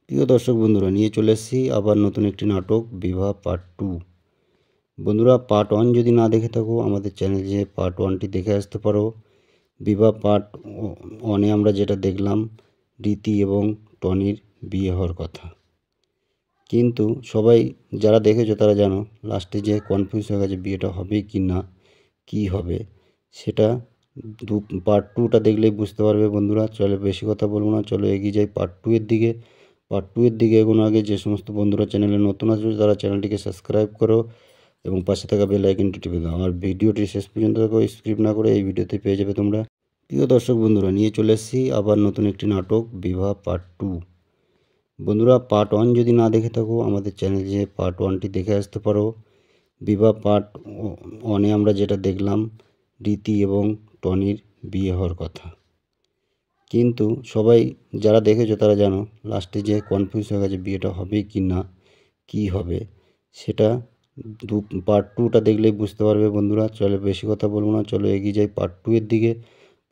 প্রিয় দর্শক বন্ধুরা, নিয়ে চলে এসেছি আবার নতুন একটি নাটক বিবাহ পার্ট 2। বন্ধুরা, পার্ট 1 যদি না দেখে থাকো আমাদের চ্যানেলে যে পার্ট 1টি দেখে আসতে পারো। বিবাহ পার্ট 1-এ আমরা যেটা দেখলাম রীতি এবং টনির বিয়ে হওয়ার কথা, কিন্তু সবাই যারা দেখেছো তারা জানো লাস্টে যে কনফিউজ হয়ে গেছে বিয়েটা হবে কি না, কী হবে সেটা পার্ট 2টা দেখলেই বুঝতে পারবে। বন্ধুরা চলো বেশি কথা বলবো না, চলো এগিয়ে যাই পার্ট 2 এর দিকে। পার্ট 2 এর দিকে এগোনোর আগে যে সমস্ত বন্ধুরা চ্যানেলে নতুন আসবে তারা চ্যানেলটিকে সাবস্ক্রাইব করো এবং পাশে থাকা বেল আইকনটি টিপে দাও। আর ভিডিওটি শেষ পর্যন্ত দেখো, স্কিপ না করে এই ভিডিওতে পেয়ে যাবে তোমরা। প্রিয় দর্শক বন্ধুরা, নিয়ে চলে এসেছি আবার নতুন একটি নাটক বিবাহ পার্ট 2। বন্ধুরা, পার্ট 1 যদি না দেখে থাকো আমাদের চ্যানেলে যে পার্ট 1টি দেখে আসতে পারো। বিবাহ পার্ট 1-এ আমরা যেটা দেখলাম রীতি এবং টনির বিয়ে হওয়ার কথা, কিন্তু সবাই যারা দেখেছো তারা জানো লাস্টে যে কনফিউজ হয়ে গেছে বিয়েটা হবে কি না, কী হবে সেটা পার্ট 2টা দেখলেই বুঝতে পারবে। বন্ধুরা চলো বেশি কথা বলবো না, চলো এগিয়ে যাই পার্ট 2 এর দিকে।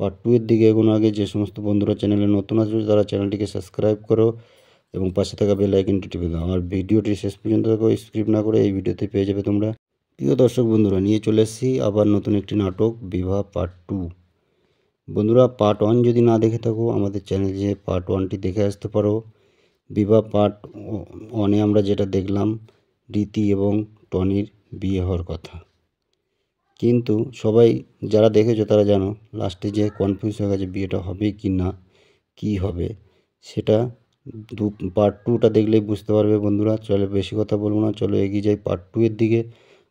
পার্ট 2 এর দিকে এগোনোর আগে যে সমস্ত বন্ধুরা চ্যানেলে নতুন আসবে তারা চ্যানেলটিকে সাবস্ক্রাইব করো এবং পাশে থাকা বেল আইকনটি টিপে দাও। আর ভিডিওটি শেষ পর্যন্ত দেখো, স্কিপ না করে এই ভিডিওতে পেয়ে যাবে তোমরা। প্রিয় দর্শক বন্ধুরা, নিয়ে চলে এসেছি আবার নতুন একটি নাটক বিবাহ পার্ট 2। বন্ধুরা, পার্ট 1 যদি না দেখে থাকো আমাদের চ্যানেলে যে পার্ট 1টি দেখে আসতে পারো। বিবাহ পার্ট 1-এ আমরা যেটা দেখলাম রীতি এবং টনির বিয়ে হওয়ার কথা, কিন্তু সবাই যারা দেখেছো তারা জানো লাস্টে যে কনফিউজ হয়ে গেছে বিয়েটা হবে কি না, কী হবে সেটা পার্ট 2টা দেখলেই বুঝতে পারবে। বন্ধুরা চলো বেশি কথা বলবো না, চলো এগিয়ে যাই পার্ট 2 এর দিকে।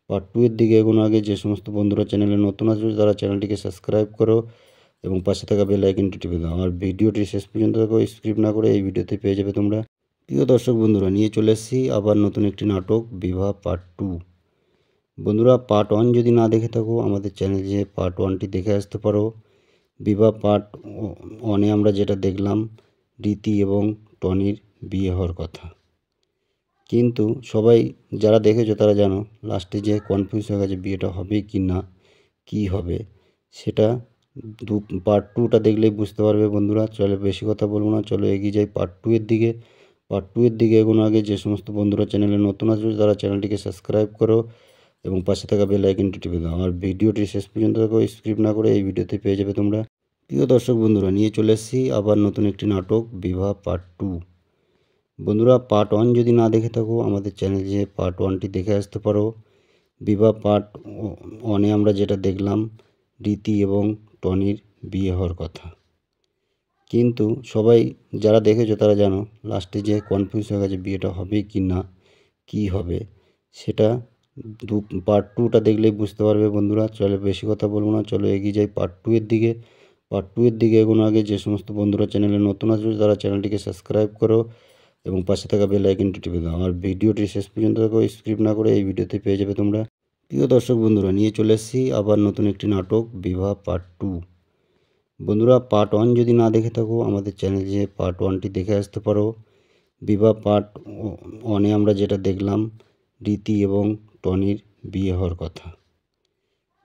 পার্ট 2 এর দিকে এগোনোর আগে যে সমস্ত বন্ধুরা চ্যানেলে নতুন আসবে তারা চ্যানেলটিকে সাবস্ক্রাইব করো এবং পাশে থাকা বেল আইকনটি টিপে দাও। আর ভিডিওটি শেষ পর্যন্ত দেখো, স্কিপ না করে এই ভিডিওতে পেয়ে যাবে তোমরা। প্রিয় দর্শক বন্ধুরা, নিয়ে চলে এসেছি আবার নতুন একটি নাটক বিবাহ পার্ট 2। বন্ধুরা, পার্ট 1 যদি না দেখে থাকো আমাদের চ্যানেলে যে পার্ট 1টি দেখে আসতে পারো। বিবাহ পার্ট 1-এ আমরা যেটা দেখলাম রীতি এবং টনির বিয়ে হওয়ার কথা, কিন্তু সবাই যারা দেখেছো তারা জানো লাস্টে যে কনফিউজ হয়ে গেছে বিয়েটা হবে কি না, কী হবে সেটা পার্ট 2টা দেখলেই বুঝতে পারবে। বন্ধুরা চলো বেশি কথা বলবো না, চলো এগিয়ে যাই পার্ট 2 এর দিকে। পার্ট 2 এর দিকে এগোনোর আগে যে সমস্ত বন্ধুরা চ্যানেলে নতুন আসবে তারা চ্যানেলটিকে সাবস্ক্রাইব করো এবং পাশে থাকা বেল আইকনটি টিপে দাও। আর ভিডিওটি শেষ পর্যন্ত দেখো, স্কিপ না করে এই ভিডিওতে পেয়ে যাবে তোমরা। প্রিয় দর্শক বন্ধুরা, নিয়ে চলে এসেছি আবার নতুন একটি নাটক বিবাহ পার্ট 2। বন্ধুরা, পার্ট 1 যদি না দেখে থাকো আমাদের চ্যানেলে যে পার্ট 1টি দেখে আসতে পারো। বিবাহ পার্ট 1-এ আমরা যেটা দেখলাম রীতি এবং টনির বিয়ে হওয়ার কথা, কিন্তু সবাই যারা দেখেছো তারা জানো লাস্টে যে কনফিউজ হয়ে গেছে বিয়েটা হবে কি না, কী হবে সেটা পার্ট 2টা দেখলেই বুঝতে পারবে। বন্ধুরা চলো বেশি কথা বলবো না, চলো এগিয়ে যাই পার্ট 2 এর দিকে। পার্ট 2 এর দিকে এগোনোর আগে যে সমস্ত বন্ধুরা চ্যানেলে নতুন আসবে তারা চ্যানেলটিকে সাবস্ক্রাইব করো এবং পাশে থাকা বেল আইকনটি টিপে দাও। আর ভিডিওটি শেষ পর্যন্ত দেখো, স্কিপ না করে এই ভিডিওতে পেয়ে যাবে তোমরা। প্রিয় দর্শক বন্ধুরা, নিয়ে চলে এসেছি আবার নতুন একটি নাটক বিবাহ পার্ট 2। বন্ধুরা, পার্ট 1 যদি না দেখে থাকো আমাদের চ্যানেলে যে পার্ট 1টি দেখে আসতে পারো। বিবাহ পার্ট 1-এ আমরা যেটা দেখলাম রীতি এবং টনির বিয়ে হওয়ার কথা,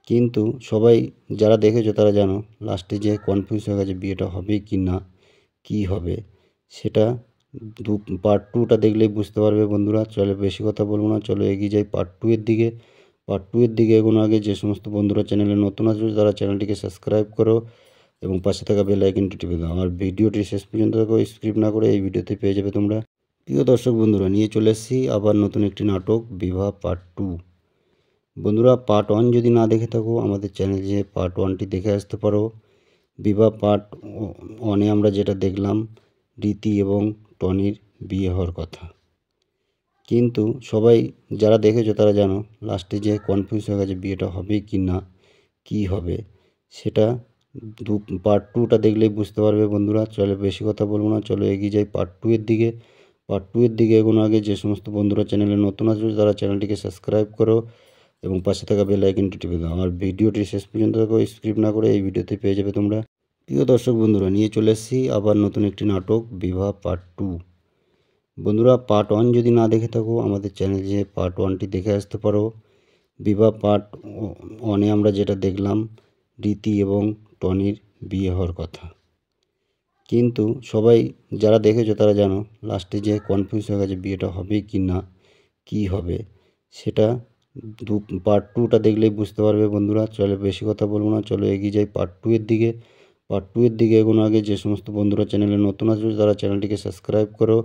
কিন্তু সবাই যারা দেখেছো তারা জানো লাস্টে যে কনফিউজ হয়ে গেছে বিয়েটা হবে কি না, কী হবে সেটা পার্ট 2টা দেখলেই বুঝতে পারবে। বন্ধুরা চলো বেশি কথা বলবো না, চলো এগিয়ে যাই পার্ট 2 এর দিকে। পার্ট 2 এর দিকে এগোনোর আগে যে সমস্ত বন্ধুরা চ্যানেলে নতুন আসবে তারা চ্যানেলটিকে সাবস্ক্রাইব করো এবং পাশে থাকা বেল আইকনটি টিপে দাও। আর ভিডিওটি শেষ পর্যন্ত দেখো, স্কিপ না করে এই ভিডিওতে পেয়ে যাবে তোমরা। প্রিয় দর্শক বন্ধুরা, নিয়ে চলে এসেছি আবার নতুন একটি নাটক বিবাহ পার্ট 2। বন্ধুরা, পার্ট 1 যদি না দেখে থাকো আমাদের চ্যানেলে যে পার্ট 1টি দেখে আসতে পারো। বিবাহ পার্ট 1-এ আমরা যেটা দেখলাম রীতি এবং টনির বিয়ে হওয়ার কথা, কিন্তু সবাই যারা দেখেছো তারা জানো লাস্টে যে কনফিউজ হয়ে গেছে বিয়েটা হবে কি না, কী হবে সেটা পার্ট 2টা দেখলেই বুঝতে পারবে। বন্ধুরা চলো বেশি কথা বলবো না, চলো এগিয়ে যাই পার্ট 2 এর দিকে। পার্ট 2 এর দিকে এগোনোর আগে যে সমস্ত বন্ধুরা চ্যানেলে নতুন আসবে তারা চ্যানেলটিকে সাবস্ক্রাইব করো এবং পাশে থাকা বেল আইকনটি টিপে দাও। আর ভিডিওটি শেষ পর্যন্ত দেখো, স্কিপ না করে এই ভিডিওতে পেয়ে যাবে তোমরা। প্রিয় দর্শক বন্ধুরা, নিয়ে চলে এসেছি আবার নতুন একটি নাটক বিবাহ পার্ট 2। বন্ধুরা, পার্ট 1 যদি না দেখে থাকো আমাদের চ্যানেলে যে পার্ট 1টি দেখে আসতে পারো। বিবাহ পার্ট 1-এ আমরা যেটা দেখলাম রীতি এবং টনির বিয়ে হওয়ার কথা, কিন্তু সবাই যারা দেখেছো তারা জানো লাস্টে যে কনফিউজ হয়ে গেছে বিয়েটা হবে কি না, কী হবে সেটা পার্ট টুটা দেখলেই বুঝতে পারবে বন্ধুরা। চলো বেশি কথা বলবো না, চলো এগিয়ে যাই পার্ট টু এর দিকে। পার্ট টু এর দিকে এগোনোর আগে যে সমস্ত বন্ধুরা চ্যানেলে নতুন আসবে তারা চ্যানেলটিকে সাবস্ক্রাইব করো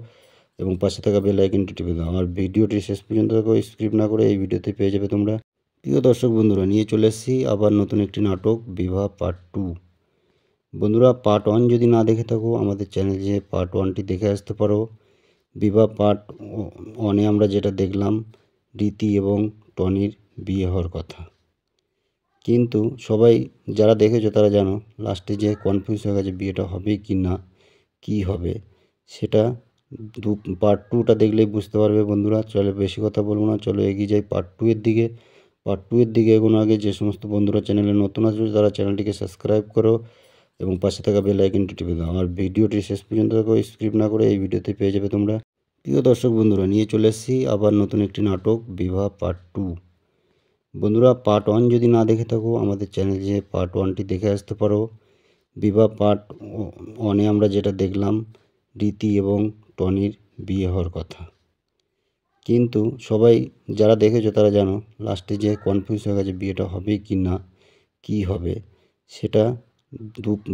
এবং পাশে থাকা বেল আইকনটি টিপে দাও। আর ভিডিওটি শেষ পর্যন্ত দেখো, স্কিপ না করে এই ভিডিওতে পেয়ে যাবে তোমরা। প্রিয় দর্শক বন্ধুরা, নিয়ে চলে এসেছি আবার নতুন একটি নাটক, বিবাহ পার্ট টু। বন্ধুরা, পার্ট ওয়ান যদি না দেখে থাকো আমাদের চ্যানেলে পার্ট ওয়ানটি দেখে আসতে পারো। বিবাহ পার্ট ওয়ানে আমরা যেটা দেখলাম রীতি এবং টনির বিয়ে হওয়ার কথা, কিন্তু সবাই যারা দেখেছো তারা জানো লাস্টে যে কনফিউজ হয়ে গেছে বিয়েটা হবে কি না, কী হবে সেটা পার্ট টুটা দেখলেই বুঝতে পারবে বন্ধুরা। চলো বেশি কথা বলবো না, চলো এগিয়ে যাই পার্ট টু এর দিকে। পার্ট টু এর দিকে এগোনোর আগে যে সমস্ত বন্ধুরা চ্যানেলে নতুন আসবে তারা চ্যানেলটিকে সাবস্ক্রাইব করো এবং পাশে থাকা বেল আইকনটি টিপে দাও। আর ভিডিওটি শেষ পর্যন্ত দেখো, স্কিপ না করে এই ভিডিওতে পেয়ে যাবে তোমরা। প্রিয় দর্শক বন্ধুরা, নিয়ে চলে এসেছি আবার নতুন একটি নাটক, বিবাহ পার্ট টু। বন্ধুরা, পার্ট ওয়ান যদি না দেখে থাকো আমাদের চ্যানেলে পার্ট ওয়ানটি দেখে আসতে পারো। বিবাহ পার্ট ওয়ানে আমরা যেটা দেখলাম রীতি এবং টনির বিয়ে হওয়ার কথা, কিন্তু সবাই যারা দেখেছো তারা জানো লাস্টে যে কনফিউজ হয়ে গেছে বিয়েটা হবে কি না, কী হবে সেটা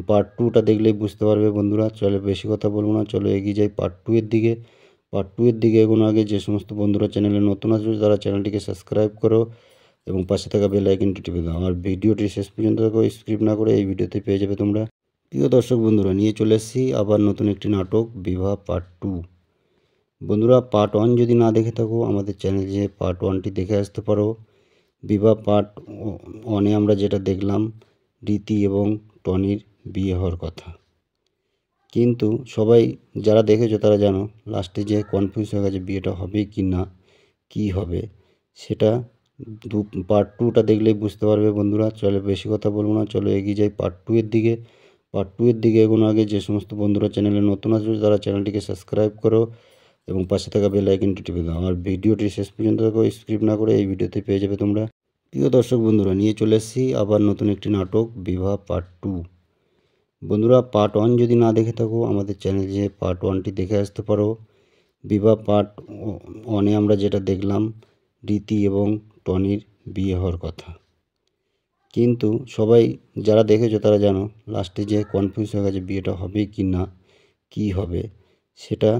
পার্ট টুটা দেখলেই বুঝতে পারবে বন্ধুরা। চলো বেশি কথা বলবো না, চলো এগিয়ে যাই পার্ট টু এর দিকে। পার্ট টু এর দিকে এগোনোর আগে যে সমস্ত বন্ধুরা চ্যানেলে নতুন আসবে তারা চ্যানেলটিকে সাবস্ক্রাইব করো এবং পাশে থাকা বেল আইকনটি টিপে দাও। আর ভিডিওটি শেষ পর্যন্ত দেখো, স্কিপ না করে এই ভিডিওতে পেয়ে যাবে তোমরা। প্রিয় দর্শক বন্ধুরা, নিয়ে চলে এসেছি আবার নতুন একটি নাটক, বিবাহ পার্ট টু। বন্ধুরা, পার্ট ওয়ান যদি না দেখে থাকো আমাদের চ্যানেলে পার্ট ওয়ানটি দেখে আসতে পারো। বিবাহ পার্ট ওয়ানে আমরা যেটা দেখলাম রীতি এবং টনির বিয়ে হওয়ার কথা, কিন্তু সবাই যারা দেখেছো তারা জানো লাস্টে যে কনফিউজ হয়ে গেছে বিয়েটা হবে কি না, কী হবে সেটা পার্ট টুটা দেখলেই বুঝতে পারবে বন্ধুরা। চলো বেশি কথা বলবো না, চলো এগিয়ে যাই পার্ট টু এর দিকে। পার্ট টু এর দিকে এগোনোর আগে যে সমস্ত বন্ধুরা চ্যানেলে নতুন আসবে তারা চ্যানেলটিকে সাবস্ক্রাইব করো এবং পাশে থাকা বেল আইকনটি টিপে দাও। আর ভিডিওটি শেষ পর্যন্ত দেখো, স্কিপ না করে এই ভিডিওতে পেয়ে যাবে তোমরা। প্রিয় দর্শক বন্ধুরা, নিয়ে চলে এসেছি আবার নতুন একটি নাটক, বিবাহ পার্ট টু। বন্ধুরা, পার্ট ওয়ান যদি না দেখে থাকো আমাদের চ্যানেলে পার্ট ওয়ানটি দেখে আসতে পারো। বিবাহ পার্ট ওয়ানে আমরা যেটা দেখলাম রীতি এবং টনির বিয়ে হওয়ার কথা, কিন্তু সবাই যারা দেখেছো তারা জানো লাস্টে যে কনফিউজ হয়ে গেছে বিয়েটা হবে কি না, কী হবে সেটা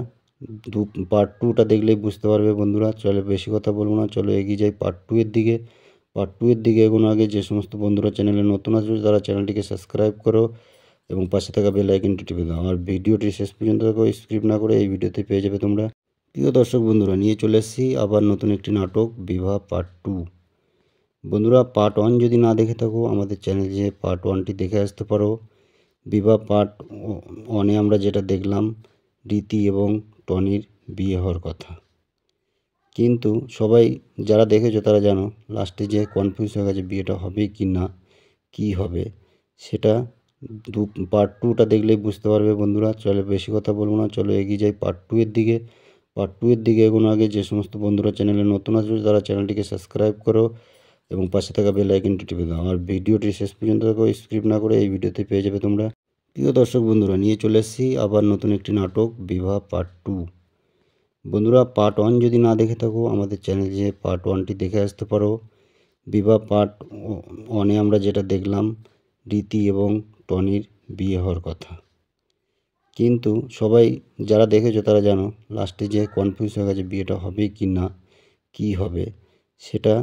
পার্ট টুটা দেখলেই বুঝতে পারবে বন্ধুরা। চলো বেশি কথা বলবো না, চলো এগিয়ে যাই পার্ট টু এর দিকে। পার্ট টু এর দিকে এগোনোর আগে যে সমস্ত বন্ধুরা চ্যানেলে নতুন আসবে তারা চ্যানেলটিকে সাবস্ক্রাইব করো এবং পাশে থাকা বেল আইকনটি টিপে দাও। আর ভিডিওটি শেষ পর্যন্ত দেখো, স্কিপ না করে এই ভিডিওতে পেয়ে যাবে তোমরা। প্রিয় দর্শক বন্ধুরা, নিয়ে চলে এসেছি আবার নতুন একটি নাটক, বিবাহ পার্ট টু। বন্ধুরা, পার্ট ওয়ান যদি না দেখে থাকো আমাদের চ্যানেলে পার্ট ওয়ানটি দেখে আসতে পারো। বিবাহ পার্ট ওয়ানে আমরা যেটা দেখলাম রীতি এবং টনির বিয়ে হওয়ার কথা, কিন্তু সবাই যারা দেখেছো তারা জানো লাস্টে যে কনফিউজ হয়ে গেছে বিয়েটা হবে কি না, কী হবে সেটা পার্ট টুটা দেখলেই বুঝতে পারবে বন্ধুরা। চলো বেশি কথা বলবো না, চলো এগিয়ে যাই পার্ট টু এর দিকে। পার্ট টু এর দিকে এগোনোর আগে যে সমস্ত বন্ধুরা চ্যানেলে নতুন আসবে তারা চ্যানেলটিকে সাবস্ক্রাইব করো এবং পাশে থাকা বেল আইকনটি টিপে দাও। আর ভিডিওটি শেষ পর্যন্ত দেখো, স্কিপ না করে এই ভিডিওতে পেয়ে যাবে তোমরা। প্রিয় দর্শক বন্ধুরা, নিয়ে চলে এসেছি আবার নতুন একটি নাটক, বিবাহ পার্ট টু। বন্ধুরা, পার্ট ওয়ান যদি না দেখে থাকো আমাদের চ্যানেলে পার্ট ওয়ানটি দেখে আসতে পারো। বিবাহ পার্ট ওয়ানে আমরা যেটা দেখলাম রীতি এবং টনির বিয়ে হওয়ার কথা, কিন্তু সবাই যারা দেখেছো তারা জানো লাস্টে যে কনফিউজ হয়ে গেছে বিয়েটা হবে কি না, কী হবে সেটা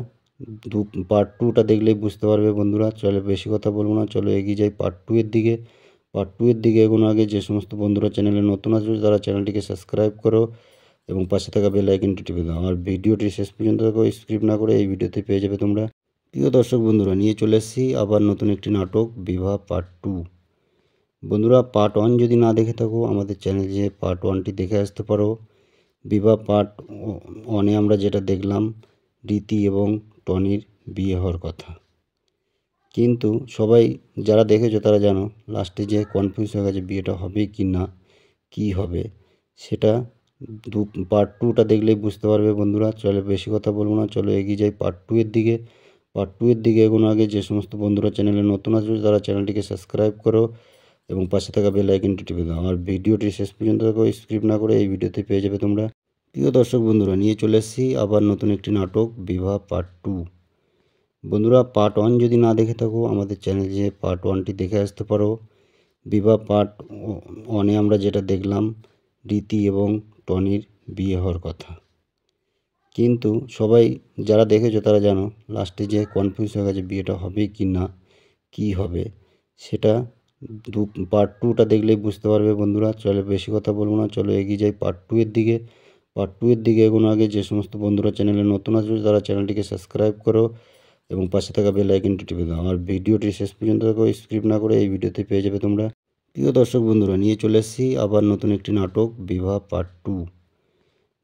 পার্ট টুটা দেখলেই বুঝতে পারবে বন্ধুরা। চলো বেশি কথা বলবো না, চলো এগিয়ে যাই পার্ট টু এর দিকে। পার্ট টু এর দিকে এগোনোর আগে যে সমস্ত বন্ধুরা চ্যানেলে নতুন আসবে তারা চ্যানেলটিকে সাবস্ক্রাইব করো এবং পাশে থাকা বেল আইকনটি টিপে দাও। আর ভিডিওটি শেষ পর্যন্ত দেখো, স্কিপ না করে এই ভিডিওতে পেয়ে যাবে তোমরা। প্রিয় দর্শক বন্ধুরা, নিয়ে চলে এসেছি আবার নতুন একটি নাটক, বিবাহ পার্ট টু। বন্ধুরা, পার্ট ওয়ান যদি না দেখে থাকো আমাদের চ্যানেলে পার্ট ওয়ানটি দেখে আসতে পারো। বিবাহ পার্ট ওয়ানে আমরা যেটা দেখলাম রীতি এবং টনির বিয়ে হওয়ার কথা, কিন্তু সবাই যারা দেখেছো তারা জানো লাস্টে যে কনফিউজ হয়ে গেছে বিয়েটা হবে কি না, কী হবে সেটা পার্ট টুটা দেখলেই বুঝতে পারবে বন্ধুরা। চলো বেশি কথা বলবো না, চলো এগিয়ে যাই পার্ট টু এর দিকে। পার্ট টু এর দিকে এগোনোর আগে যে সমস্ত বন্ধুরা চ্যানেলে নতুন আসবে তারা চ্যানেলটিকে সাবস্ক্রাইব করো এবং পাশে থাকা বেল আইকনটি টিপে দাও। আর ভিডিওটি শেষ পর্যন্ত দেখো, স্কিপ না করে এই ভিডিওতে পেয়ে যাবে তোমরা। প্রিয় দর্শক বন্ধুরা, নিয়ে চলে এসেছি আবার নতুন একটি নাটক, বিবাহ পার্ট 2। বন্ধুরা, পার্ট 1 যদি না দেখে থাকো আমাদের চ্যানেলে পার্ট 1টি দেখে আসতে পারো। বিবাহ পার্ট 1-এ আমরা যেটা দেখলাম, রীতি এবং টনির বিয়ে হওয়ার কথা। কিন্তু সবাই যারা দেখেছো তারা জানো লাস্টে যে কনফিউজ হয়ে গেছে বিয়েটা হবে কি না, কি হবে সেটা পার্ট 2টা দেখলেই বুঝতে পারবে। বন্ধুরা, চলো বেশি কথা বলবো না, চলো এগিয়ে যাই পার্ট 2 এর দিকে। পার্ট 2 এর দিকে এগোনোর আগে যে সমস্ত বন্ধুরা চ্যানেলে নতুন আসবে তারা চ্যানেলটিকে সাবস্ক্রাইব করো এবং পাশে থাকা বেল আইকনটি টিপে দাও। আর ভিডিওটি শেষ পর্যন্ত দেখো, স্কিপ না করে এই ভিডিওতে পেয়ে যাবে তোমরা। প্রিয় দর্শক বন্ধুরা, নিয়ে চলে এসেছি আবার নতুন একটি নাটক, বিবাহ পার্ট 2।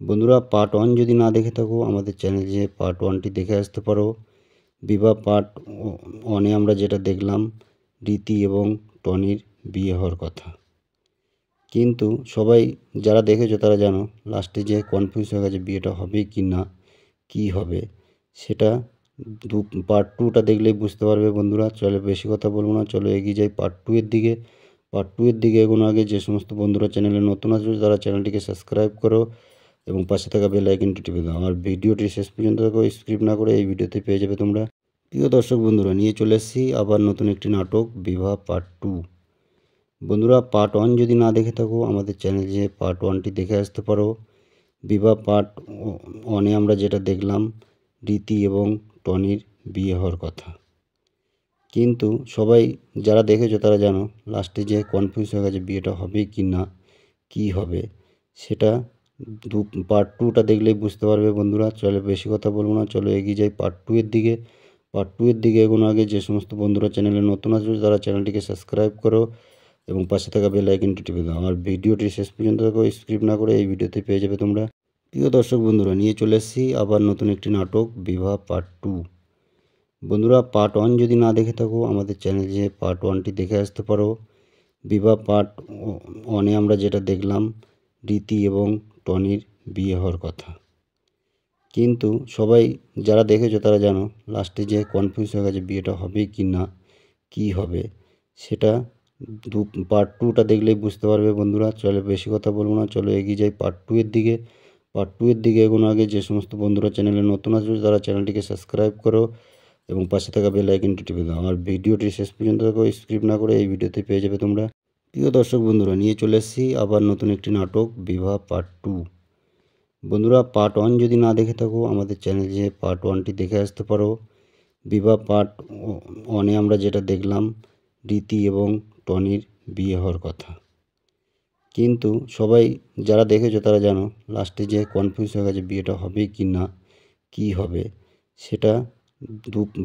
বন্ধুরা, পার্ট 1 যদি না দেখে থাকো আমাদের চ্যানেলে পার্ট 1টি দেখে আসতে পারো। বিবাহ পার্ট 1-এ আমরা যেটা দেখলাম, রীতি এবং টনির বিয়ে হওয়ার কথা। কিন্তু সবাই যারা দেখেছো তারা জানো লাস্টে যে কনফিউজ হয়ে গেছে বিয়েটা হবে কি না, কি হবে সেটা পার্ট 2টা দেখলেই বুঝতে পারবে। বন্ধুরা, চলো বেশি কথা বলবো না, চলো এগিয়ে যাই পার্ট 2 এর দিকে। পার্ট 2 এর দিকে এগোনোর আগে যে সমস্ত বন্ধুরা চ্যানেলে নতুন আসবে তারা চ্যানেলটিকে সাবস্ক্রাইব করো এবং পাশে থাকা বেল আইকনটি টিপে দাও। আর ভিডিওটি শেষ পর্যন্ত দেখো, স্কিপ না করে এই ভিডিওতে পেয়ে যাবে তোমরা। প্রিয় দর্শক বন্ধুরা, নিয়ে চলে এসেছি আবার নতুন একটি নাটক, বিবাহ পার্ট 2। বন্ধুরা, পার্ট 1 যদি না দেখে থাকো আমাদের চ্যানেলে পার্ট 1টি দেখে আসতে পারো। বিবাহ পার্ট 1-এ আমরা যেটা দেখলাম, রীতি এবং টনির বিয়ে হওয়ার কথা। কিন্তু সবাই যারা দেখেছো তারা জানো লাস্টে যে কনফিউজ হয়ে গেছে বিয়েটা হবে কি না, কি হবে সেটা পার্ট 2টা দেখলেই বুঝতে পারবে। বন্ধুরা, চলো বেশি কথা বলবো না, চলো এগিয়ে যাই পার্ট 2 এর দিকে। পার্ট 2 এর দিকে এগোনোর আগে যে সমস্ত বন্ধুরা চ্যানেলে নতুন আসবে তারা চ্যানেলটিকে সাবস্ক্রাইব করো এবং পাশে থাকা বেল আইকনটি টিপে দাও। আর ভিডিওটি শেষ পর্যন্ত দেখো, স্কিপ না করে এই ভিডিওতে পেয়ে যাবে তোমরা। প্রিয় দর্শক বন্ধুরা, নিয়ে চলে এসেছি আবার নতুন একটি নাটক, বিবাহ পার্ট 2। বন্ধুরা, পার্ট 1 যদি না দেখে থাকো আমাদের চ্যানেলে পার্ট 1টি দেখে আসতে পারো। বিবাহ পার্ট 1-এ আমরা যেটা দেখলাম, রীতি এবং টনির বিয়ে হওয়ার কথা। কিন্তু সবাই যারা দেখেছো তারা জানো লাস্টে যে কনফিউজ হয়ে গেছে বিয়েটা হবে কি না, কি হবে সেটা পার্ট 2টা দেখলেই বুঝতে পারবে। বন্ধুরা, চলো বেশি কথা বলবো না, চলো এগিয়ে যাই পার্ট 2 এর দিকে। পার্ট 2 এর দিকে এগোনোর আগে যে সমস্ত বন্ধুরা চ্যানেলে নতুন আসবে তারা চ্যানেলটিকে সাবস্ক্রাইব করো এবং পাশে থাকা বেল আইকনটি টিপে দাও। আর ভিডিওটি শেষ পর্যন্ত দেখো, স্কিপ না করে এই ভিডিওতে পেয়ে যাবে তোমরা। প্রিয় দর্শক বন্ধুরা, নিয়ে চলে এসেছি আবার নতুন একটি নাটক, বিবাহ পার্ট 2। বন্ধুরা, পার্ট 1 যদি না দেখে থাকো আমাদের চ্যানেলে পার্ট 1টি দেখে আসতে পারো। বিবাহ পার্ট 1-এ আমরা যেটা দেখলাম, রীতি এবং টনির বিয়ে হওয়ার কথা। কিন্তু সবাই যারা দেখেছো তারা জানো লাস্টে যে কনফিউজ হয়ে গেছে বিয়েটা হবে কি না, কি হবে সেটা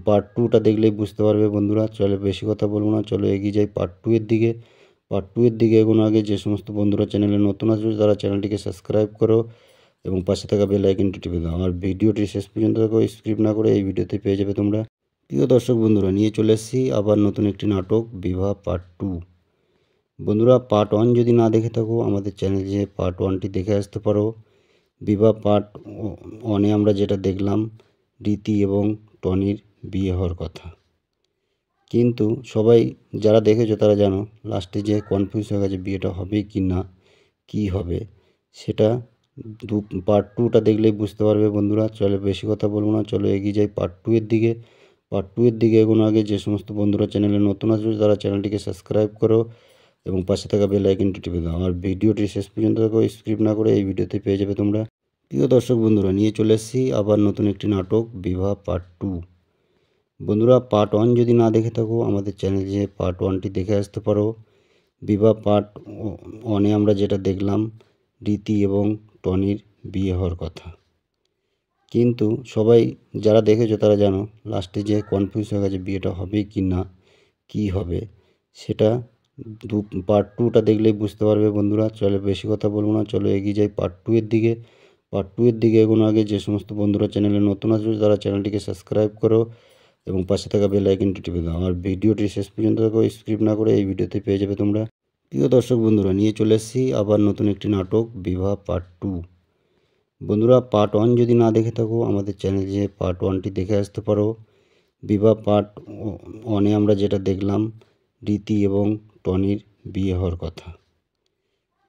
পার্ট 2টা দেখলেই বুঝতে পারবে। বন্ধুরা, চলো বেশি কথা বলবো না, চলো এগিয়ে যাই পার্ট 2 এর দিকে। পার্ট 2 এর দিকে এগোনোর আগে যে সমস্ত বন্ধুরা চ্যানেলে নতুন আসবে তারা চ্যানেলটিকে সাবস্ক্রাইব করো এবং পাশে থাকা বেল আইকনটি টিপে দাও। আর ভিডিওটি শেষ পর্যন্ত দেখো, স্কিপ না করে এই ভিডিওতে পেয়ে যাবে তোমরা। প্রিয় দর্শক বন্ধুরা, নিয়ে চলে এসেছি আবার নতুন একটি নাটক, বিবাহ পার্ট 2। বন্ধুরা, পার্ট 1 যদি না দেখে থাকো আমাদের চ্যানেলে পার্ট 1টি দেখে আসতে পারো। বিবাহ পার্ট 1-এ আমরা যেটা দেখলাম, রীতি এবং টনির বিয়ে হওয়ার কথা। কিন্তু সবাই যারা দেখেছো তারা জানো লাস্টে যে কনফিউজ হয়ে গেছে বিয়েটা হবে কি না, কি হবে সেটা পার্ট 2টা দেখলেই বুঝতে পারবে। বন্ধুরা, চলো বেশি কথা বলবো না, চলো এগিয়ে যাই পার্ট 2 এর দিকে। পার্ট 2 এর দিকে এগোনোর আগে যে সমস্ত বন্ধুরা চ্যানেলে নতুন আসবে তারা চ্যানেলটিকে সাবস্ক্রাইব করো এবং পাশে থাকা বেল আইকনটি টিপে দাও। আর ভিডিওটি শেষ পর্যন্ত দেখো, স্কিপ না করে এই ভিডিওতে পেয়ে যাবে তোমরা। প্রিয় দর্শক বন্ধুরা, নিয়ে চলে এসেছি আবার নতুন একটি নাটক, বিবাহ পার্ট 2। বন্ধুরা, পার্ট 1 যদি না দেখে থাকো আমাদের চ্যানেলে পার্ট 1টি দেখে আসতে পারো। বিবাহ পার্ট 1-এ আমরা যেটা দেখলাম, রীতি এবং টনির বিয়ে হওয়ার কথা। কিন্তু সবাই যারা দেখেছো তারা জানো লাস্টে যে কনফিউজ হয়ে গেছে বিয়েটা হবে কি না, কি হবে সেটা পার্ট 2টা দেখলেই বুঝতে পারবে। বন্ধুরা, চলো বেশি কথা বলবো না, চলো এগিয়ে যাই পার্ট 2 এর দিকে। পার্ট 2 এর দিকে এগোনোর আগে যে সমস্ত বন্ধুরা চ্যানেলে নতুন আসবে তারা চ্যানেলটিকে সাবস্ক্রাইব করো এবং পাশে থাকা বেল আইকনটি টিপে দাও। আর ভিডিওটি শেষ পর্যন্ত দেখো, স্কিপ না করে এই ভিডিওতে পেয়ে যাবে তোমরা। প্রিয় দর্শক বন্ধুরা, নিয়ে চলে এসেছি আবার নতুন একটি নাটক, বিবাহ পার্ট 2। বন্ধুরা, পার্ট 1 যদি না দেখে থাকো আমাদের চ্যানেলে পার্ট 1টি দেখে আসতে পারো। বিবাহ পার্ট 1-এ আমরা যেটা দেখলাম, রীতি এবং টনির বিয়ে হওয়ার কথা।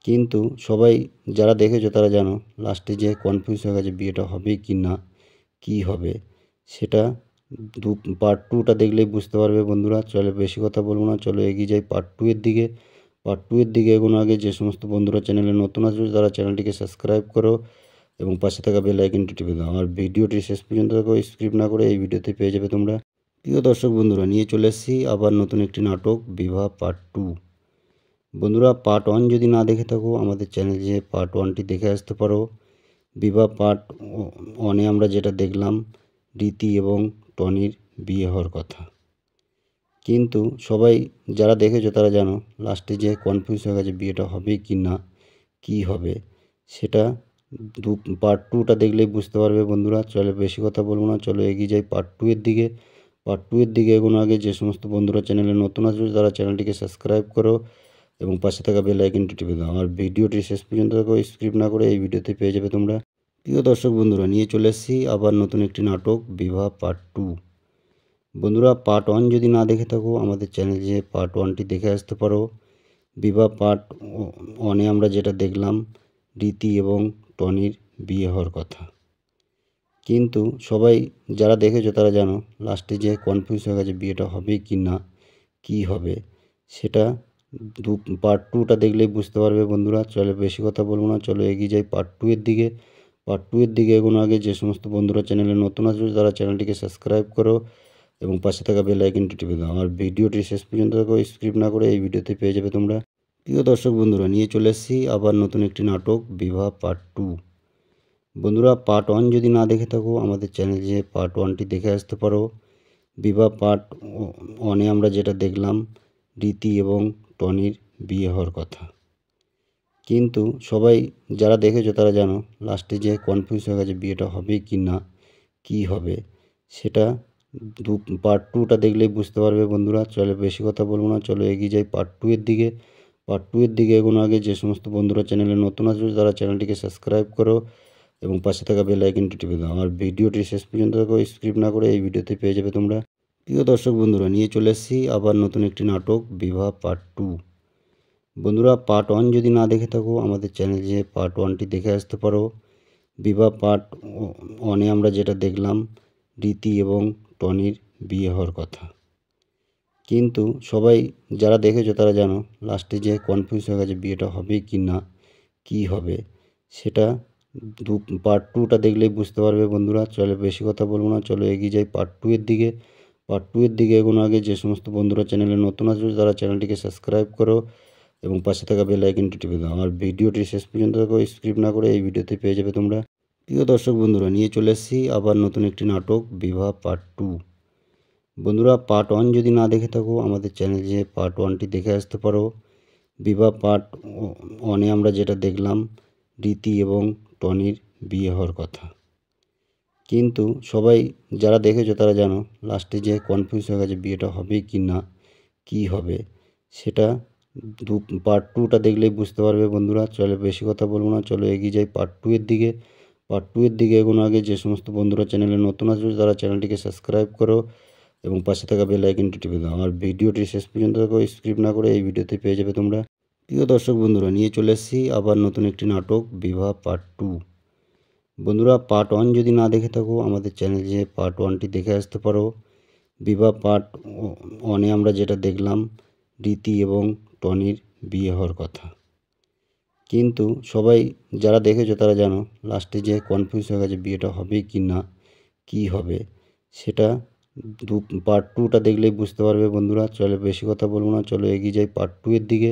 কিন্তু সবাই যারা দেখেছো তারা জানো লাস্টে যে কনফিউজ হয়ে গেছে বিয়েটা হবে কি না, কী হবে সেটা পার্ট টুটা দেখলেই বুঝতে পারবে বন্ধুরা। চলো বেশি কথা বলবো না, চলো এগিয়ে যাই পার্ট টু এর দিকে। পার্ট টু এর দিকে এগোনো আগে যে সমস্ত বন্ধুরা চ্যানেলে নতুন আছো তারা চ্যানেলটিকে সাবস্ক্রাইব করো এবং পাশে থাকা বেল আইকনটি টিপে দাও। আর ভিডিওটি শেষ পর্যন্ত দেখো, স্ক্রিপ্ট না করে এই ভিডিওতে পেয়ে যাবে তোমরা। প্রিয় দর্শক বন্ধুরা, নিয়ে চলে এসেছি আবার নতুন একটি নাটক বিবাহ পার্ট টু। বন্ধুরা, পার্ট ওয়ান যদি না দেখে থাকো আমাদের চ্যানেলে যে পার্ট ওয়ানটি দেখে আসতে পারো। বিবাহ পার্ট ওয়ানে আমরা যেটা দেখলাম রীতি এবং টনির বিয়ে হওয়ার কথা। কিন্তু সবাই যারা দেখেছো তারা জানো লাস্টে যে কনফিউজ হয়ে গেছে বিয়েটা হবে কি না, কী হবে সেটা পার্ট টুটা দেখলেই বুঝতে পারবে বন্ধুরা। চলো বেশি কথা বলবো না, চলো এগিয়ে যাই পার্ট টু এর দিকে। পার্ট টু এর দিকে এগোনো আগে যে সমস্ত বন্ধুরা চ্যানেলে নতুন আছো তারা চ্যানেলটিকে সাবস্ক্রাইব করো এবং পাশে থাকা বেল আইকনটি টিপে দাও। আর ভিডিওটি শেষ পর্যন্ত দেখো, স্ক্রিপ্ট না করে এই ভিডিওতে পেয়ে যাবে তোমরা। প্রিয় দর্শক বন্ধুরা, নিয়ে চলে এসেছি আবার নতুন একটি নাটক বিবাহ পার্ট টু। বন্ধুরা, পার্ট ওয়ান যদি না দেখে থাকো আমাদের চ্যানেলে যে পার্ট ওয়ানটি দেখে আসতে পারো। বিবাহ পার্ট ওয়ানে আমরা যেটা দেখলাম রীতি এবং টনির বিয়ে হওয়ার কথা। কিন্তু সবাই যারা দেখেছো তারা জানো লাস্টে যে কনফিউজ হয়ে গেছে বিয়েটা হবে কি না, কী হবে সেটা পার্ট টুটা দেখলেই বুঝতে পারবে বন্ধুরা। চলো বেশি কথা বলবো না, চলো এগিয়ে যাই পার্ট টু এর দিকে। পার্ট টু এর দিকে এগোনো আগে যে সমস্ত বন্ধুরা চ্যানেলে নতুন আছো তারা চ্যানেলটিকে সাবস্ক্রাইব করো এবং পাশে থাকা বেল আইকনটি টিপে দাও। আর ভিডিওটি শেষ পর্যন্ত দেখো, স্ক্রিপ্ট না করে এই ভিডিওতে পেয়ে যাবে তোমরা। প্রিয় দর্শক বন্ধুরা, নিয়ে চলে এসেছি আবার নতুন একটি নাটক বিবাহ পার্ট টু। বন্ধুরা, পার্ট ওয়ান যদি না দেখে থাকো আমাদের চ্যানেলে যে পার্ট ওয়ানটি দেখে আসতে পারো। বিবাহ পার্ট ওয়ানে আমরা যেটা দেখলাম রীতি এবং টনির বিয়ে হওয়ার কথা। কিন্তু সবাই যারা দেখেছো তারা জানো লাস্টে যে কনফিউজ হয়ে গেছে বিয়েটা হবে কি না, কী হবে সেটা পার্ট টুটা দেখলেই বুঝতে পারবে বন্ধুরা। চলো বেশি কথা বলবো না, চলো এগিয়ে যাই পার্ট টু এর দিকে। পার্ট টু এর দিকে এগোনো আগে যে সমস্ত বন্ধুরা চ্যানেলে নতুন আছো তারা চ্যানেলটিকে সাবস্ক্রাইব করো এবং পাশে থাকা বেল আইকনটি টিপে দাও। আর ভিডিওটি শেষ পর্যন্ত দেখো, স্ক্রিপ্ট না করে এই ভিডিওতে পেয়ে যাবে তোমরা। প্রিয় দর্শক বন্ধুরা, নিয়ে চলে এসেছি আবার নতুন একটি নাটক বিবাহ পার্ট টু। বন্ধুরা, পার্ট ওয়ান যদি না দেখে থাকো আমাদের চ্যানেলে যে পার্ট ওয়ানটি দেখে আসতে পারো। বিবাহ পার্ট ওয়ানে আমরা যেটা দেখলাম রীতি এবং টনির বিয়ে হওয়ার কথা। কিন্তু সবাই যারা দেখেছো তারা জানো লাস্টে যে কনফিউজ হয়ে গেছে বিয়েটা হবে কি না, কী হবে সেটা পার্ট টুটা দেখলেই বুঝতে পারবে বন্ধুরা। চলো বেশি কথা বলবো না, চলো এগিয়ে যাই পার্ট টু এর দিকে। পার্ট টু এর দিকে এগোনো আগে যে সমস্ত বন্ধুরা চ্যানেলে নতুন আছো তারা চ্যানেলটিকে সাবস্ক্রাইব করো এবং পাশে থাকা বেল আইকনটি টিপে দাও। আর ভিডিওটি শেষ পর্যন্ত দেখো, স্ক্রিপ্ট না করে এই ভিডিওতে পেয়ে যাবে তোমরা। প্রিয় দর্শক বন্ধুরা, নিয়ে চলে এসেছি আবার নতুন একটি নাটক বিবাহ পার্ট টু। বন্ধুরা, পার্ট ওয়ান যদি না দেখে থাকো আমাদের চ্যানেলে যে পার্ট ওয়ানটি দেখে আসতে পারো। বিবাহ পার্ট ওয়ানে আমরা যেটা দেখলাম রীতি এবং টনির বিয়ে হওয়ার কথা। কিন্তু সবাই যারা দেখেছো তারা জানো লাস্টে যে কনফিউজ হয়ে গেছে বিয়েটা হবে কি না, কী হবে সেটা পার্ট টুটা দেখলেই বুঝতে পারবে বন্ধুরা। চলো বেশি কথা বলবো না, চলো এগিয়ে যাই পার্ট টু এর দিকে। পার্ট টু এর দিকে এগোনো আগে যে সমস্ত বন্ধুরা চ্যানেলে নতুন আছো তারা চ্যানেলটিকে সাবস্ক্রাইব করো এবং পাশে থাকা বেল আইকনটি টিপে দাও। আর ভিডিওটি শেষ পর্যন্ত দেখো, স্ক্রিপ্ট না করে এই ভিডিওতে পেয়ে যাবে তোমরা। প্রিয় দর্শক বন্ধুরা, নিয়ে চলে এসেছি আবার নতুন একটি নাটক বিবাহ পার্ট টু। বন্ধুরা, পার্ট ওয়ান যদি না দেখে থাকো আমাদের চ্যানেলে যে পার্ট ওয়ানটি দেখে আসতে পারো। বিবাহ পার্ট ওয়ানে আমরা যেটা দেখলাম রীতি এবং টনির বিয়ে হওয়ার কথা। কিন্তু সবাই যারা দেখেছো তারা জানো লাস্টে যে কনফিউজ হয়ে গেছে বিয়েটা হবে কি না, কী হবে সেটা পার্ট টুটা দেখলেই বুঝতে পারবে বন্ধুরা। চলো বেশি কথা বলবো না, চলো এগিয়ে যাই পার্ট টু এর দিকে।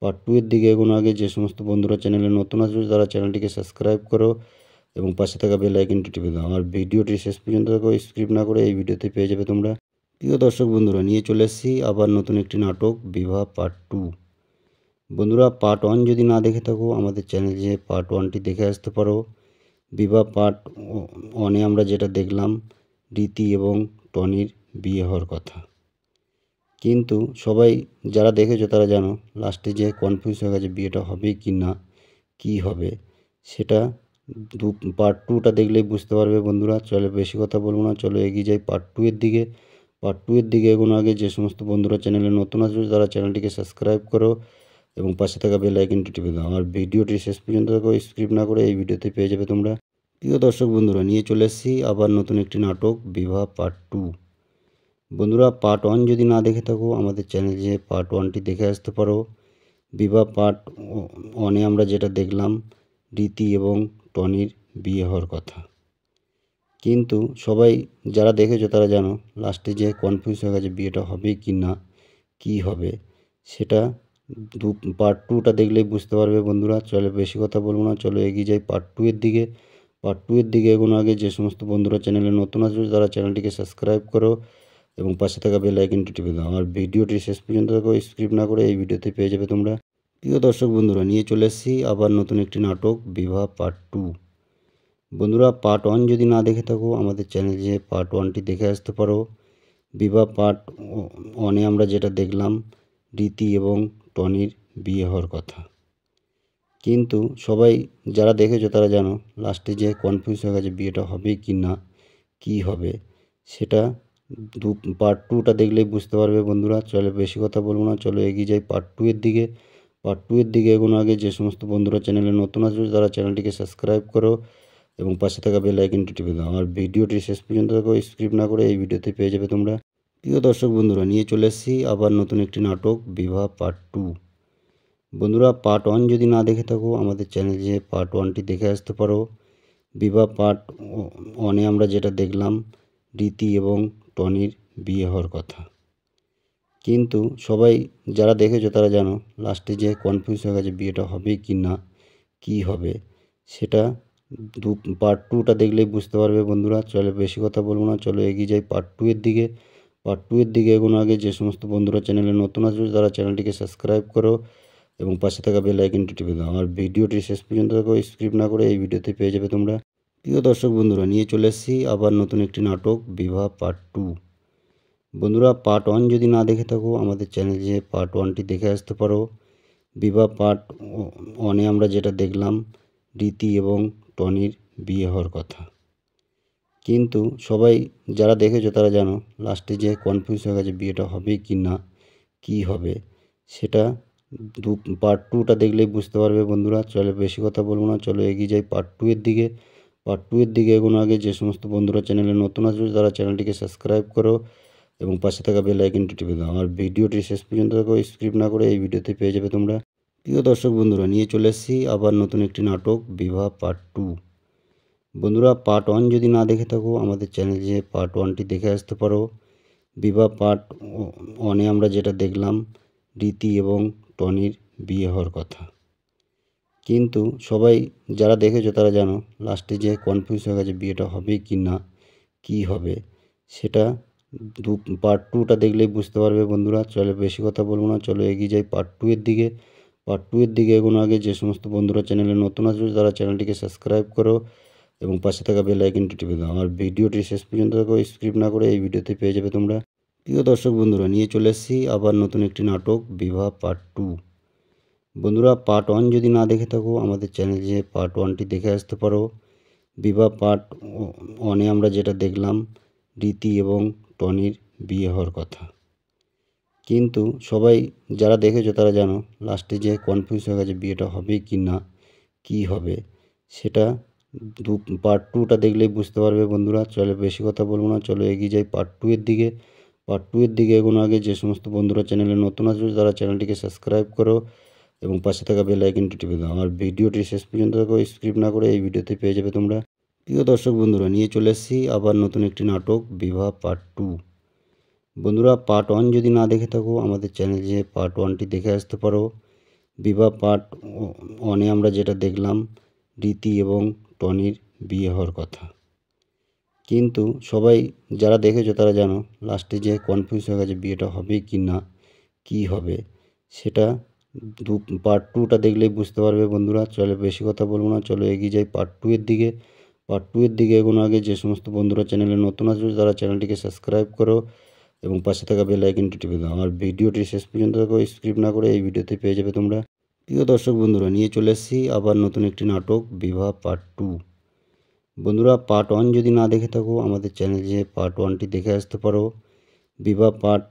পার্ট টু এর দিকে এগোনো আগে যে সমস্ত বন্ধুরা চ্যানেলে নতুন আছো তারা চ্যানেলটিকে সাবস্ক্রাইব করো এবং পাশে থাকা বেল আইকনটি টিপে দাও। আর ভিডিওটি শেষ পর্যন্ত দেখো, স্ক্রিপ্ট না করে এই ভিডিওতে পেয়ে যাবে তোমরা। প্রিয় দর্শক বন্ধুরা, নিয়ে চলে এসেছি আবার নতুন একটি নাটক বিবাহ পার্ট টু। বন্ধুরা, পার্ট ওয়ান যদি না দেখে থাকো আমাদের চ্যানেলে যে পার্ট ওয়ানটি দেখে আসতে পারো। বিবাহ পার্ট ওয়ানে আমরা যেটা দেখলাম রীতি এবং টনির বিয়ে হওয়ার কথা। কিন্তু সবাই যারা দেখেছো তারা জানো লাস্টে যে কনফিউজ হয়ে গেছে বিয়েটা হবে কি না, কী হবে সেটা পার্ট টুটা দেখলেই বুঝতে পারবে বন্ধুরা। চলো বেশি কথা বলবো না, চলো এগিয়ে যাই পার্ট টু এর দিকে। পার্ট টু এর দিকে এগোনো আগে যে সমস্ত বন্ধুরা চ্যানেলে নতুন আছো তারা চ্যানেলটিকে সাবস্ক্রাইব করো এবং পাশে থাকা বেল আইকনটি টিপে দাও। আর ভিডিওটি শেষ পর্যন্ত দেখো, স্কিপ না করে এই ভিডিওতে পেয়ে যাবে তোমরা। প্রিয় দর্শক বন্ধুরা, নিয়ে চলে এসেছি আবার নতুন একটি নাটক, বিবাহ পার্ট 2। বন্ধুরা, পার্ট 1 যদি না দেখে থাকো আমাদের চ্যানেলে পার্ট 1টি দেখে আসতে পারো। বিবাহ পার্ট 1-এ আমরা যেটা দেখলাম, রীতি এবং টনির বিয়ে হওয়ার কথা। কিন্তু সবাই যারা দেখেছো তারা জানো লাস্টে যে কনফিউজ হয়ে গেছে বিয়েটা হবে কি না, কি হবে সেটা পার্ট 2টা দেখলেই বুঝতে পারবে। বন্ধুরা, চলো বেশি কথা বলবো না, চলো এগিয়ে যাই পার্ট 2 এর দিকে। পার্ট 2 এর দিকে এগোনোর আগে যে সমস্ত বন্ধুরা চ্যানেলে নতুন আসবে তারা চ্যানেলটিকে সাবস্ক্রাইব করো এবং পাশে থাকা বেল আইকনটি টিপে দাও। আর ভিডিওটি শেষ পর্যন্ত দেখো, স্কিপ না করে এই ভিডিওতে পেয়ে যাবে তোমরা। প্রিয় দর্শক বন্ধুরা, নিয়ে চলে এসেছি আবার নতুন একটি নাটক, বিবাহ পার্ট 2। বন্ধুরা, পার্ট 1 যদি না দেখে থাকো আমাদের চ্যানেলে পার্ট 1টি দেখে আসতে পারো। বিবাহ পার্ট 1-এ আমরা যেটা দেখলাম, রীতি এবং টনির বিয়ে হওয়ার কথা। কিন্তু সবাই যারা দেখেছো তারা জানো লাস্টে যে কনফিউজ হয়ে গেছে বিয়েটা হবে কি না, কি হবে সেটা পার্ট 2টা দেখলেই বুঝতে পারবে। বন্ধুরা, চলো বেশি কথা বলবো না, চলো এগিয়ে যাই পার্ট 2 এর দিকে। পার্ট 2 এর দিকে এগোনোর আগে যে সমস্ত বন্ধুরা চ্যানেলে নতুন আসবে তারা চ্যানেলটিকে সাবস্ক্রাইব করো এবং পাশে থাকা বেল আইকনটি টিপে দাও। আর ভিডিওটি শেষ পর্যন্ত দেখো, স্কিপ না করে এই ভিডিওতে পেয়ে যাবে তোমরা। প্রিয় দর্শক বন্ধুরা, নিয়ে চলে এসেছি আবার নতুন একটি নাটক, বিবাহ পার্ট 2। বন্ধুরা, পার্ট 1 যদি না দেখে থাকো আমাদের চ্যানেলে পার্ট 1টি দেখে আসতে পারো। বিবাহ পার্ট 1-এ আমরা যেটা দেখলাম, রীতি এবং টনির বিয়ে হওয়ার কথা। কিন্তু সবাই যারা দেখেছো তারা জানো লাস্টে যে কনফিউজ হয়ে গেছে বিয়েটা হবে কি না, কি হবে সেটা পার্ট 2টা দেখলেই বুঝতে পারবে। বন্ধুরা, চলো বেশি কথা বলবো না, চলো এগিয়ে যাই পার্ট 2 এর দিকে। পার্ট 2 এর দিকে এগোনোর আগে যে সমস্ত বন্ধুরা চ্যানেলে নতুন আসবে তারা চ্যানেলটিকে সাবস্ক্রাইব করো এবং পাশে থাকা বেল আইকনটি টিপে দাও। আর ভিডিওটি শেষ পর্যন্ত দেখো, স্কিপ না করে এই ভিডিওতে পেয়ে যাবে তোমরা। প্রিয় দর্শক বন্ধুরা, নিয়ে চলে এসেছি আবার নতুন একটি নাটক, বিবাহ পার্ট 2। বন্ধুরা, পার্ট 1 যদি না দেখে থাকো আমাদের চ্যানেলে পার্ট 1টি দেখে আসতে পারো। বিবাহ পার্ট 1-এ আমরা যেটা দেখলাম, রীতি এবং টনির বিয়ে হওয়ার কথা। কিন্তু সবাই যারা দেখেছো তারা জানো লাস্টে যে কনফিউজ হয়ে গেছে বিয়েটা হবে কি না, কি হবে সেটা পার্ট 2টা দেখলেই বুঝতে পারবে। বন্ধুরা, চলো বেশি কথা বলবো না, চলো এগিয়ে যাই পার্ট 2 এর দিকে। পার্ট 2 এর দিকে এগোনোর আগে যে সমস্ত বন্ধুরা চ্যানেলে নতুন আসবে তারা চ্যানেলটিকে সাবস্ক্রাইব করো এবং পাশে থাকা বেল আইকনটি টিপে দাও। আর ভিডিওটি শেষ পর্যন্ত দেখো, স্কিপ না করে এই ভিডিওতে পেয়ে যাবে তোমরা। প্রিয় দর্শক বন্ধুরা, নিয়ে চলে এসেছি আবার নতুন একটি নাটক, বিবাহ পার্ট 2। বন্ধুরা, পার্ট 1 যদি না দেখে থাকো আমাদের চ্যানেলে পার্ট 1টি দেখে আসতে পারো। বিবাহ পার্ট 1-এ আমরা যেটা দেখলাম, রীতি এবং টনির বিয়ে হওয়ার কথা। কিন্তু সবাই যারা দেখেছো তারা জানো লাস্টে যে কনফিউজ হয়ে গেছে বিয়েটা হবে কি না, কি হবে সেটা পার্ট 2টা দেখলেই বুঝতে পারবে। বন্ধুরা, চলো বেশি কথা বলবো না, চলো এগিয়ে যাই পার্ট 2 এর দিকে। পার্ট 2 এর দিকে এগোনোর আগে যে সমস্ত বন্ধুরা চ্যানেলে নতুন আসবে তারা চ্যানেলটিকে সাবস্ক্রাইব করো এবং পাশে থাকা বেল আইকনটি টিপে দাও। আর ভিডিওটি শেষ পর্যন্ত দেখো, স্কিপ না করে এই ভিডিওতে পেয়ে যাবে তোমরা। প্রিয় দর্শক বন্ধুরা, নিয়ে চলে এসেছি আবার নতুন একটি নাটক, বিবাহ পার্ট 2। বন্ধুরা, পার্ট 1 যদি না দেখে থাকো আমাদের চ্যানেলে পার্ট 1টি দেখে আসতে পারো। বিবাহ পার্ট 1-এ আমরা যেটা দেখলাম, রীতি এবং টনির বিয়ে হওয়ার কথা। কিন্তু সবাই যারা দেখেছো তারা জানো লাস্টে যে কনফিউজ হয়ে গেছে বিয়েটা হবে কি না, কি হবে সেটা পার্ট 2টা দেখলেই বুঝতে পারবে। বন্ধুরা, চলো বেশি কথা বলবো না, চলো এগিয়ে যাই পার্ট 2 এর দিকে। পার্ট 2 এর দিকে এগোনোর আগে যে সমস্ত বন্ধুরা চ্যানেলে নতুন আসবে তারা চ্যানেলটিকে সাবস্ক্রাইব করো এবং পাশে থাকা বেল আইকনটি টিপে দাও। আর ভিডিওটি শেষ পর্যন্ত দেখো, স্কিপ না করে এই ভিডিওতে পেয়ে যাবে তোমরা। প্রিয় দর্শক বন্ধুরা, নিয়ে চলে এসেছি আবার নতুন একটি নাটক, বিবাহ পার্ট 2। বন্ধুরা, পার্ট 1 যদি না দেখে থাকো আমাদের চ্যানেলে পার্ট 1টি দেখে আসতে পারো। বিবাহ পার্ট 1-এ আমরা যেটা দেখলাম, রীতি এবং টনির বিয়ে হওয়ার কথা। কিন্তু সবাই যারা দেখেছো তারা জানো লাস্টে যে কনফিউজ হয়ে গেছে বিয়েটা হবে কি না, কি হবে সেটা পার্ট 2টা দেখলেই বুঝতে পারবে। বন্ধুরা, চলো বেশি কথা বলবো না, চলো এগিয়ে যাই পার্ট 2 এর দিকে। পার্ট 2 এর দিকে এগোনোর আগে যে সমস্ত বন্ধুরা চ্যানেলে নতুন আসবে তারা চ্যানেলটিকে সাবস্ক্রাইব করো এবং পাশে থাকা বেল আইকনটি টিপে দাও। আর ভিডিওটি শেষ পর্যন্ত দেখো, স্কিপ না করে এই ভিডিওতে পেয়ে যাবে তোমরা। প্রিয় দর্শক বন্ধুরা, নিয়ে চলে এসেছি আবার নতুন একটি নাটক, বিবাহ পার্ট 2। বন্ধুরা, পার্ট 1 যদি না দেখে থাকো আমাদের চ্যানেলে পার্ট 1টি দেখে আসতে পারো। বিবাহ পার্ট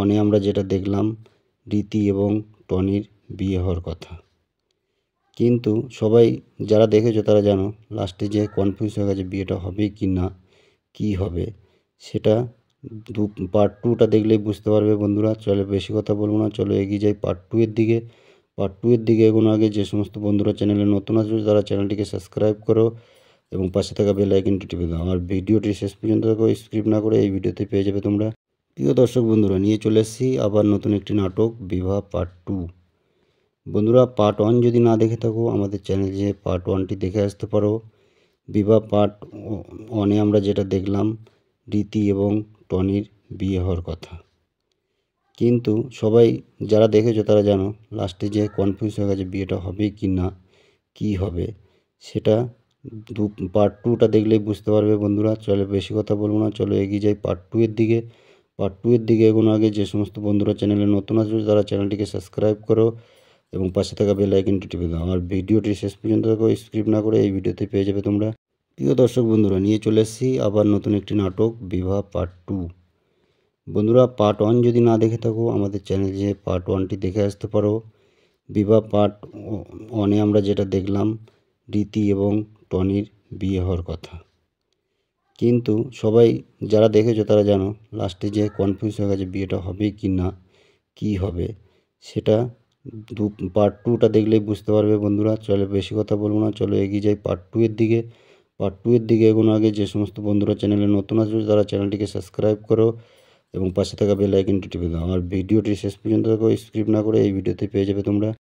1-এ আমরা যেটা দেখলাম, রীতি এবং টনির বিয়ে হওয়ার কথা। কিন্তু সবাই যারা দেখেছো তারা জানো লাস্টে যে কনফিউজ হয়ে গেছে বিয়েটা হবে কি না, কী হবে সেটা পার্ট টুটা দেখলেই বুঝতে পারবে বন্ধুরা। চলো বেশি কথা বলবো না, চলো এগিয়ে যাই পার্ট টু এর দিকে। পার্ট টু এর দিকে এগোনোর আগে যে সমস্ত বন্ধুরা চ্যানেলে নতুন আছো তারা চ্যানেলটিকে সাবস্ক্রাইব করো এবং পাশে থাকা বেল আইকনটি টিপে দাও। আর ভিডিওটি শেষ পর্যন্ত দেখো, স্কিপ না করে এই ভিডিওতে পেয়ে যাবে তোমরা। প্রিয় দর্শক বন্ধুরা, নিয়ে চলে এসেছি আবার নতুন একটি নাটক বিবাহ পার্ট টু। বন্ধুরা পার্ট ওয়ান যদি না দেখে থাকো আমাদের চ্যানেলে যে পার্ট ওয়ানটি দেখে আসতে পারো। বিবাহ পার্ট ওয়ানে আমরা যেটা দেখলাম রীতি এবং টনির বিয়ে হওয়ার কথা। কিন্তু সবাই যারা দেখেছো তারা জানো লাস্টে যে কনফিউজ হয়ে গেছে বিয়েটা হবে কি না, কী হবে সেটা পার্ট টুটা দেখলেই বুঝতে পারবে বন্ধুরা। চলো বেশি কথা বলবো না, চলো এগিয়ে যাই পার্ট টু এর দিকে। পার্ট টু এর দিকে এগোনোর আগে যে সমস্ত বন্ধুরা চ্যানেলে নতুন আছো তারা চ্যানেলটিকে সাবস্ক্রাইব করো এবং পাশে থাকা বেল আইকনটি টিপে দাও। আর ভিডিওটি শেষ পর্যন্ত দেখো, স্কিপ না করে এই ভিডিওতে পেয়ে যাবে তোমরা। প্রিয় দর্শক বন্ধুরা, নিয়ে চলে এসেছি আবার নতুন একটি নাটক বিবাহ পার্ট টু। বন্ধুরা পার্ট ওয়ান যদি না দেখে থাকো আমাদের চ্যানেলে যে পার্ট ওয়ানটি দেখে আসতে পারো। বিবাহ পার্ট ওয়ানে আমরা যেটা দেখলাম রীতি এবং টনির বিয়ে হওয়ার কথা। কিন্তু সবাই যারা দেখেছো তারা জানো লাস্টে যে কনফিউজ হয়ে গেছে বিয়েটা হবে কি না, কী হবে সেটা পার্ট টুটা দেখলেই বুঝতে পারবে বন্ধুরা। চলো বেশি কথা বলবো না, চলো এগিয়ে যাই পার্ট টু এর দিকে। পার্ট টু এর দিকে এগোনোর আগে যে সমস্ত বন্ধুরা চ্যানেলে নতুন আছো তারা চ্যানেলটিকে সাবস্ক্রাইব করো এবং পাশে থাকা বেল আইকনটি টিপে দাও। আর ভিডিওটি শেষ পর্যন্ত দেখো, স্কিপ না করে এই ভিডিওতে পেয়ে যাবে তোমরা।